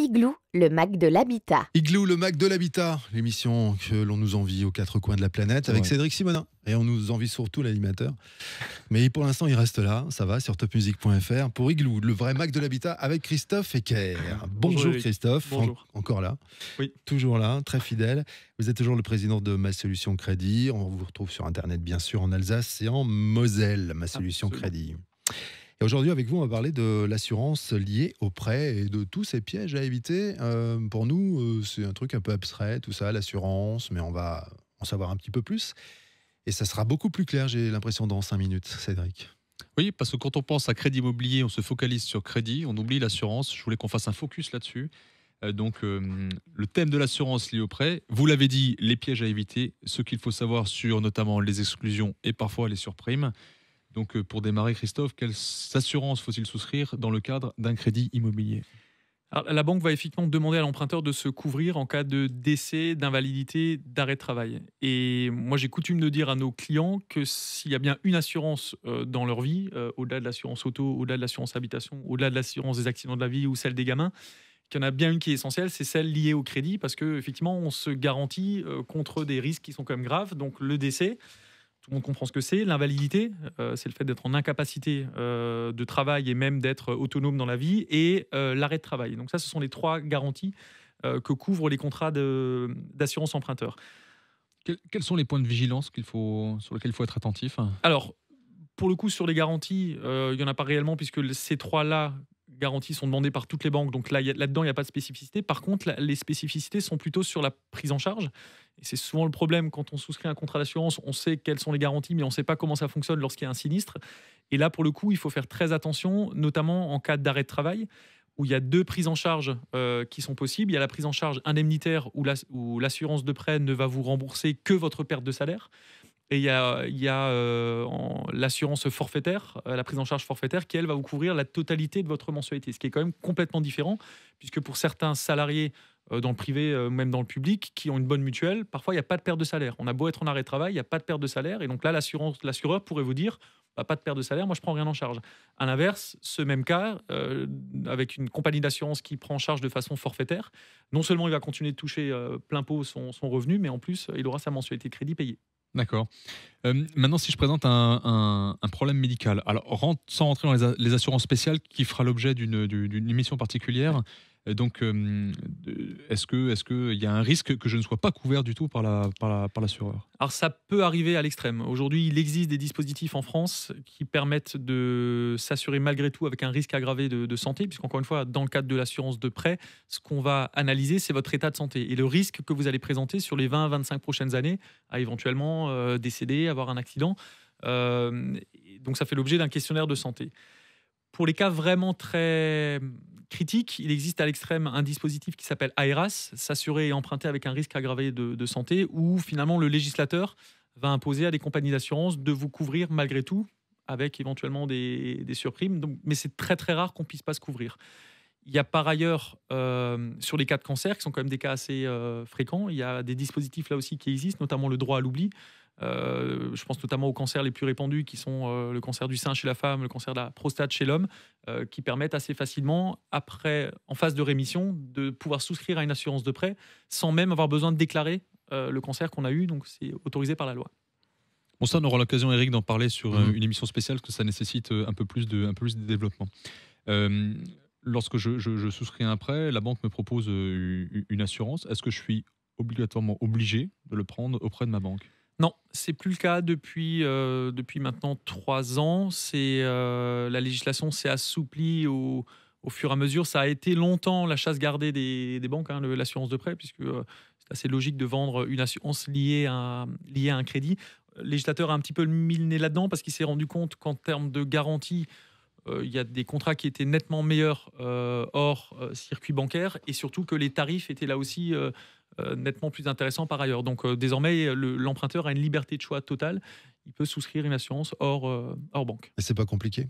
Igloo, le Mac de l'habitat. Igloo, le Mac de l'habitat, l'émission que l'on nous envie aux quatre coins de la planète avec Cédric Simonin. Et on nous envie surtout l'animateur. Mais pour l'instant, il reste là, ça va, sur topmusic.fr pour Igloo, le vrai Mac de l'habitat avec Christophe Ecker. Bonjour Christophe, Bonjour. encore là. Oui. Toujours là, très fidèle. Vous êtes toujours le président de Ma Solution Crédit. On vous retrouve sur Internet, bien sûr, en Alsace et en Moselle, Ma Solution Crédit. Et aujourd'hui, avec vous, on va parler de l'assurance liée au prêt et de tous ces pièges à éviter. Pour nous, c'est un truc un peu abstrait, tout ça, l'assurance, mais on va en savoir un petit peu plus. Et ça sera beaucoup plus clair, j'ai l'impression, dans 5 minutes, Cédric. Oui, parce que quand on pense à crédit immobilier, on se focalise sur crédit, on oublie l'assurance. Je voulais qu'on fasse un focus là-dessus. Le thème de l'assurance liée au prêt, vous l'avez dit, les pièges à éviter, ce qu'il faut savoir sur notamment les exclusions et parfois les surprimes. Donc, pour démarrer, Christophe, quelles assurances faut-il souscrire dans le cadre d'un crédit immobilier ? Alors, la banque va effectivement demander à l'emprunteur de se couvrir en cas de décès, d'invalidité, d'arrêt de travail. Et moi, j'ai coutume de dire à nos clients que s'il y a bien une assurance dans leur vie, au-delà de l'assurance auto, au-delà de l'assurance habitation, au-delà de l'assurance des accidents de la vie ou celle des gamins, qu'il y en a bien une qui est essentielle, c'est celle liée au crédit, parce qu'effectivement, on se garantit contre des risques qui sont quand même graves. Donc, le décès, tout le monde comprend ce que c'est. L'invalidité, c'est le fait d'être en incapacité de travail et même d'être autonome dans la vie. Et l'arrêt de travail. Donc ça, ce sont les 3 garanties que couvrent les contrats d'assurance emprunteur. Quels sont les points de vigilance sur lesquels il faut être attentif ? Alors, pour le coup, sur les garanties, il n'y en a pas réellement, puisque ces 3-là, garanties, sont demandées par toutes les banques. Donc là-dedans, il n'y a pas de spécificité. Par contre, les spécificités sont plutôt sur la prise en charge. Et c'est souvent le problème quand on souscrit un contrat d'assurance. On sait quelles sont les garanties, mais on ne sait pas comment ça fonctionne lorsqu'il y a un sinistre. Et là, pour le coup, il faut faire très attention, notamment en cas d'arrêt de travail, où il y a 2 prises en charge qui sont possibles. Il y a la prise en charge indemnitaire, où l'assurance de prêt ne va vous rembourser que votre perte de salaire. Et il y a l'assurance forfaitaire, la prise en charge forfaitaire, qui, elle, va vous couvrir la totalité de votre mensualité, ce qui est quand même complètement différent, puisque pour certains salariés dans le privé, même dans le public, qui ont une bonne mutuelle, parfois, il n'y a pas de perte de salaire. On a beau être en arrêt de travail, il n'y a pas de perte de salaire. Et donc là, l'assureur pourrait vous dire, bah, pas de perte de salaire, moi, je ne prends rien en charge. À l'inverse, ce même cas, avec une compagnie d'assurance qui prend en charge de façon forfaitaire, non seulement il va continuer de toucher plein pot son revenu, mais en plus, il aura sa mensualité de crédit payée. D'accord. Maintenant, si je présente un problème médical, alors sans rentrer dans les assurances spéciales qui fera l'objet d'une émission particulière, donc est-ce qu'il y a un risque que je ne sois pas couvert du tout par l'assureur ? Alors ça peut arriver à l'extrême. Aujourd'hui, il existe des dispositifs en France qui permettent de s'assurer malgré tout avec un risque aggravé de santé, puisqu'encore une fois, dans le cadre de l'assurance de prêt, ce qu'on va analyser, c'est votre état de santé et le risque que vous allez présenter sur les 20-25 prochaines années à éventuellement décéder, avoir un accident. Donc ça fait l'objet d'un questionnaire de santé. Pour les cas vraiment très critiques, il existe à l'extrême un dispositif qui s'appelle AERAS, s'assurer et emprunter avec un risque aggravé de santé, où finalement le législateur va imposer à des compagnies d'assurance de vous couvrir malgré tout, avec éventuellement des surprimes. Donc, mais c'est très très rare qu'on ne puisse pas se couvrir. Il y a par ailleurs, sur les cas de cancer, qui sont quand même des cas assez fréquents, il y a des dispositifs là aussi qui existent, notamment le droit à l'oubli. Je pense notamment aux cancers les plus répandus, qui sont le cancer du sein chez la femme, le cancer de la prostate chez l'homme, qui permettent assez facilement, après, en phase de rémission, de pouvoir souscrire à une assurance de prêt sans même avoir besoin de déclarer le cancer qu'on a eu. Donc c'est autorisé par la loi. Bon, ça, on aura l'occasion, Eric, d'en parler sur une émission spéciale, parce que ça nécessite un peu plus de développement. Lorsque je souscris un prêt, la banque me propose une assurance. Est-ce que je suis obligatoirement obligé de le prendre auprès de ma banque ? Non, c'est plus le cas depuis maintenant 3 ans. La législation s'est assouplie au fur et à mesure. Ça a été longtemps la chasse gardée des banques, l'assurance de prêt, puisque c'est assez logique de vendre une assurance liée à un crédit. Le législateur a un petit peu mis le nez là-dedans, parce qu'il s'est rendu compte qu'en termes de garantie, il y a des contrats qui étaient nettement meilleurs hors circuit bancaire, et surtout que les tarifs étaient là aussi nettement plus intéressants par ailleurs. Donc désormais, l'emprunteur a une liberté de choix totale. Il peut souscrire une assurance hors banque. Et c'est pas compliqué ?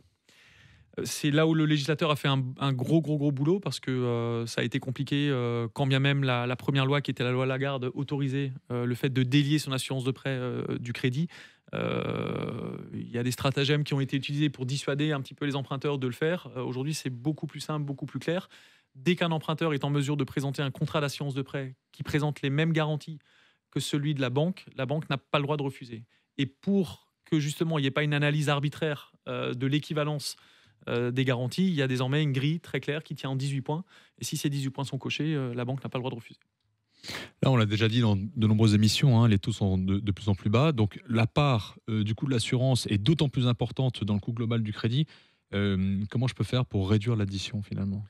C'est là où le législateur a fait un gros boulot, parce que ça a été compliqué, quand bien même la première loi, qui était la loi Lagarde, autorisait le fait de délier son assurance de prêt du crédit. Il y a des stratagèmes qui ont été utilisés pour dissuader un petit peu les emprunteurs de le faire. Aujourd'hui, c'est beaucoup plus simple, beaucoup plus clair. Dès qu'un emprunteur est en mesure de présenter un contrat d'assurance de prêt qui présente les mêmes garanties que celui de la banque n'a pas le droit de refuser. Et pour que justement il n'y ait pas une analyse arbitraire de l'équivalence des garanties, il y a désormais une grille très claire qui tient en 18 points. Et si ces 18 points sont cochés, la banque n'a pas le droit de refuser. Là, on l'a déjà dit dans de nombreuses émissions, les taux sont de plus en plus bas. Donc, la part du coût de l'assurance est d'autant plus importante dans le coût global du crédit. Comment je peux faire pour réduire l'addition finalement ?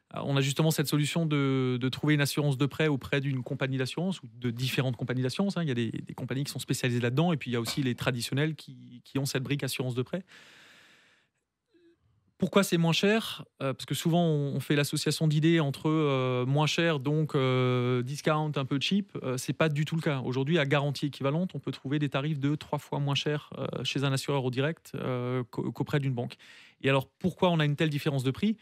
Alors, on a justement cette solution de trouver une assurance de prêt auprès d'une compagnie d'assurance ou de différentes compagnies d'assurance. Il y a des compagnies qui sont spécialisées là-dedans et puis il y a aussi les traditionnels qui ont cette brique assurance de prêt. Pourquoi c'est moins cher ? Parce que souvent, on fait l'association d'idées entre moins cher, donc discount, un peu cheap. Ce n'est pas du tout le cas. Aujourd'hui, à garantie équivalente, on peut trouver des tarifs de 3 fois moins chers chez un assureur au direct qu'auprès d'une banque. Et alors, pourquoi on a une telle différence de prix ?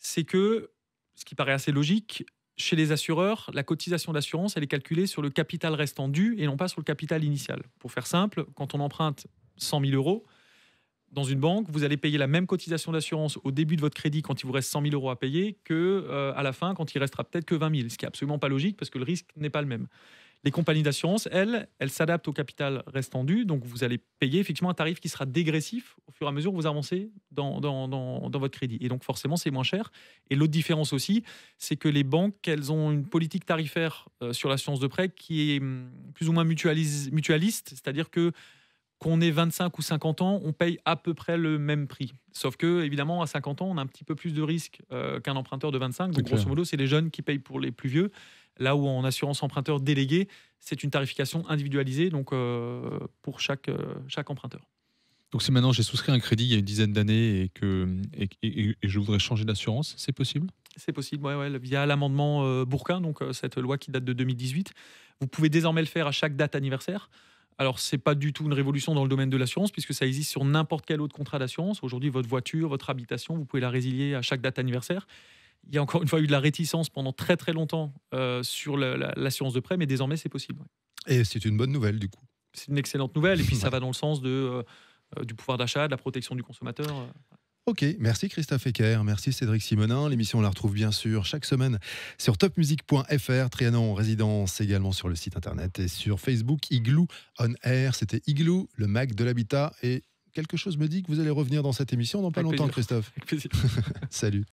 C'est que, ce qui paraît assez logique, chez les assureurs, la cotisation d'assurance, elle est calculée sur le capital restant dû et non pas sur le capital initial. Pour faire simple, quand on emprunte 100 000 euros, dans une banque, vous allez payer la même cotisation d'assurance au début de votre crédit quand il vous reste 100 000 euros à payer qu'à la fin quand il restera peut-être que 20 000, ce qui n'est absolument pas logique parce que le risque n'est pas le même. Les compagnies d'assurance, elles s'adaptent au capital restant dû, donc vous allez payer effectivement un tarif qui sera dégressif au fur et à mesure que vous avancez dans votre crédit. Et donc forcément, c'est moins cher. Et l'autre différence aussi, c'est que les banques, elles ont une politique tarifaire sur l'assurance de prêt qui est plus ou moins mutualiste, c'est-à-dire que qu'on ait 25 ou 50 ans, on paye à peu près le même prix. Sauf que, évidemment, à 50 ans, on a un petit peu plus de risques qu'un emprunteur de 25. Donc, grosso modo, c'est les jeunes qui payent pour les plus vieux. Là où en assurance emprunteur déléguée, c'est une tarification individualisée donc, pour chaque emprunteur. Donc, si maintenant j'ai souscrit un crédit il y a une dizaine d'années et je voudrais changer d'assurance, c'est possible ? C'est possible, ouais, via l'amendement Bourquin, donc cette loi qui date de 2018. Vous pouvez désormais le faire à chaque date anniversaire. Alors, ce n'est pas du tout une révolution dans le domaine de l'assurance, puisque ça existe sur n'importe quel autre contrat d'assurance. Aujourd'hui, votre voiture, votre habitation, vous pouvez la résilier à chaque date anniversaire. Il y a encore une fois eu de la réticence pendant très très longtemps sur l'assurance de prêt, mais désormais, c'est possible. Ouais. Et c'est une bonne nouvelle, du coup. C'est une excellente nouvelle, et puis ça va dans le sens du pouvoir d'achat, de la protection du consommateur. Ok, merci Christophe Ecker, merci Cédric Simonin. L'émission, on la retrouve bien sûr chaque semaine sur topmusic.fr, Trianon en résidence également sur le site internet et sur Facebook, Igloo on Air. C'était Igloo, le Mac de l'habitat. Et quelque chose me dit que vous allez revenir dans cette émission dans pas longtemps, Christophe. Avec plaisir. Salut.